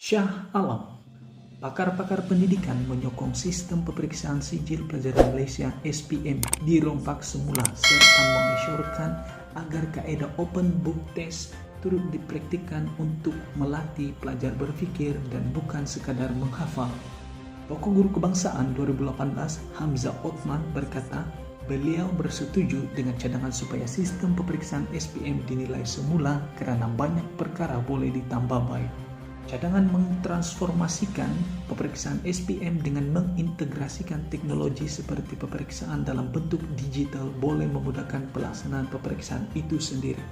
Shah Alam, pakar-pakar pendidikan menyokong sistem pemeriksaan sijil pelajaran Malaysia (SPM) dirompak semula serta mengisyaratkan agar kaedah open book test turut dipraktikkan untuk melatih pelajar berpikir dan bukan sekadar menghafal. Tokoh Guru Kebangsaan 2018 Hamzah Othman berkata, beliau bersetuju dengan cadangan supaya sistem pemeriksaan SPM dinilai semula karena banyak perkara boleh ditambah baik. Cadangan mentransformasikan pemeriksaan SPM dengan mengintegrasikan teknologi seperti pemeriksaan dalam bentuk digital boleh memudahkan pelaksanaan pemeriksaan itu sendiri.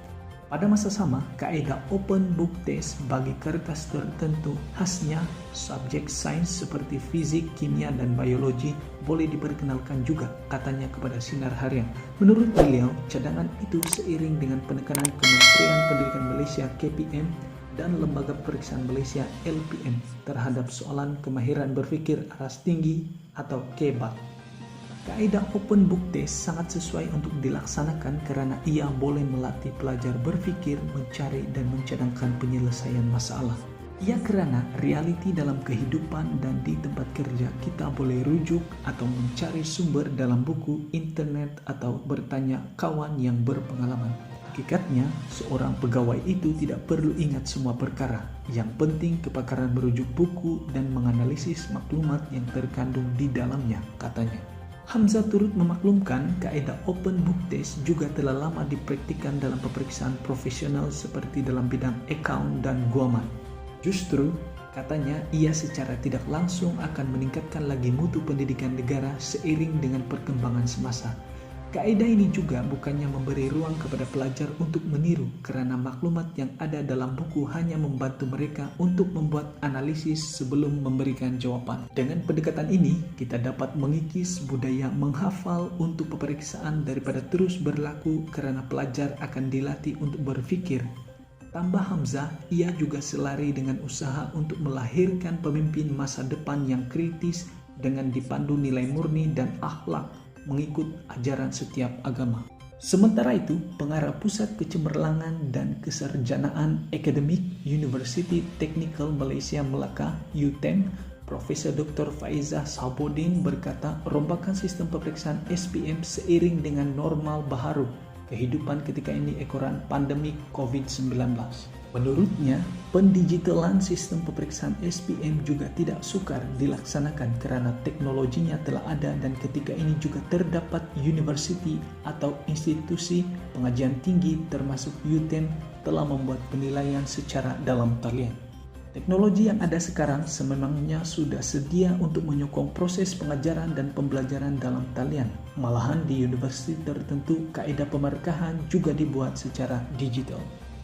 Pada masa sama, kaedah open book test bagi kertas tertentu khasnya subjek sains seperti fisik, kimia, dan biologi boleh diperkenalkan juga, katanya kepada Sinar Harian. Menurut beliau, cadangan itu seiring dengan penekanan Kementerian Pendidikan Malaysia (KPM) dan Lembaga Pemeriksaan Malaysia (LPM) terhadap soalan kemahiran berfikir aras tinggi atau KEBAT. Kaedah open book test sangat sesuai untuk dilaksanakan karena ia boleh melatih pelajar berfikir, mencari, dan mencadangkan penyelesaian masalah. Ia kerana realiti dalam kehidupan dan di tempat kerja kita boleh rujuk atau mencari sumber dalam buku, internet, atau bertanya kawan yang berpengalaman. Hakikatnya, seorang pegawai itu tidak perlu ingat semua perkara. Yang penting kepakaran merujuk buku dan menganalisis maklumat yang terkandung di dalamnya, katanya. Hamzah turut memaklumkan kaedah open book test juga telah lama dipraktikkan dalam pemeriksaan profesional seperti dalam bidang akaun dan guaman. Justru, katanya, ia secara tidak langsung akan meningkatkan lagi mutu pendidikan negara seiring dengan perkembangan semasa. Kaedah ini juga bukannya memberi ruang kepada pelajar untuk meniru kerana maklumat yang ada dalam buku hanya membantu mereka untuk membuat analisis sebelum memberikan jawapan. Dengan pendekatan ini, kita dapat mengikis budaya menghafal untuk pemeriksaan daripada terus berlaku kerana pelajar akan dilatih untuk berfikir. Tambah Hamzah, ia juga selari dengan usaha untuk melahirkan pemimpin masa depan yang kritis dengan dipandu nilai murni dan akhlak mengikut ajaran setiap agama. Sementara itu, Pengarah Pusat Kecemerlangan dan Kesarjanaan Akademik Universiti Teknikal Malaysia Melaka (UTEM), Profesor Dr. Faizah Sabodin berkata, rombakan sistem pemeriksaan SPM seiring dengan normal baharu kehidupan ketika ini ekoran pandemik COVID-19. Menurutnya, pendigitalan sistem pemeriksaan SPM juga tidak sukar dilaksanakan kerana teknologinya telah ada dan ketika ini juga terdapat universiti atau institusi pengajian tinggi termasuk UTEM telah membuat penilaian secara dalam talian. Teknologi yang ada sekarang sememangnya sudah sedia untuk menyokong proses pengajaran dan pembelajaran dalam talian. Malahan di universiti tertentu, kaedah pemarkahan juga dibuat secara digital.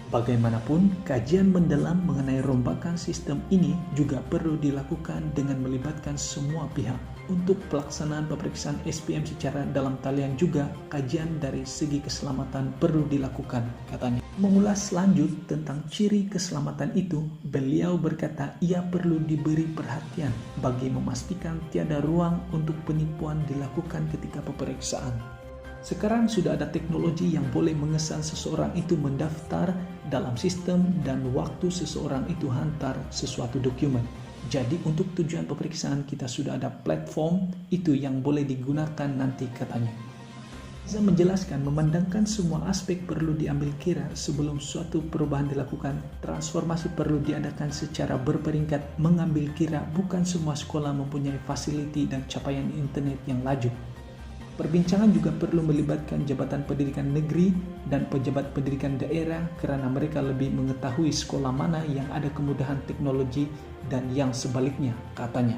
Bagaimanapun, kajian mendalam mengenai rombakan sistem ini juga perlu dilakukan dengan melibatkan semua pihak. Untuk pelaksanaan pemeriksaan SPM secara dalam talian juga, kajian dari segi keselamatan perlu dilakukan, katanya. Mengulas lanjut tentang ciri keselamatan itu, beliau berkata ia perlu diberi perhatian bagi memastikan tiada ruang untuk penipuan dilakukan ketika pemeriksaan. Sekarang sudah ada teknologi yang boleh mengesan seseorang itu mendaftar dalam sistem dan waktu seseorang itu hantar sesuatu dokumen. Jadi untuk tujuan pemeriksaan kita sudah ada platform itu yang boleh digunakan nanti, katanya. Saya menjelaskan memandangkan semua aspek perlu diambil kira sebelum suatu perubahan dilakukan. Transformasi perlu diadakan secara berperingkat mengambil kira bukan semua sekolah mempunyai fasiliti dan capaian internet yang laju. Perbincangan juga perlu melibatkan Jabatan Pendidikan Negeri dan pejabat pendidikan daerah kerana mereka lebih mengetahui sekolah mana yang ada kemudahan teknologi dan yang sebaliknya, katanya.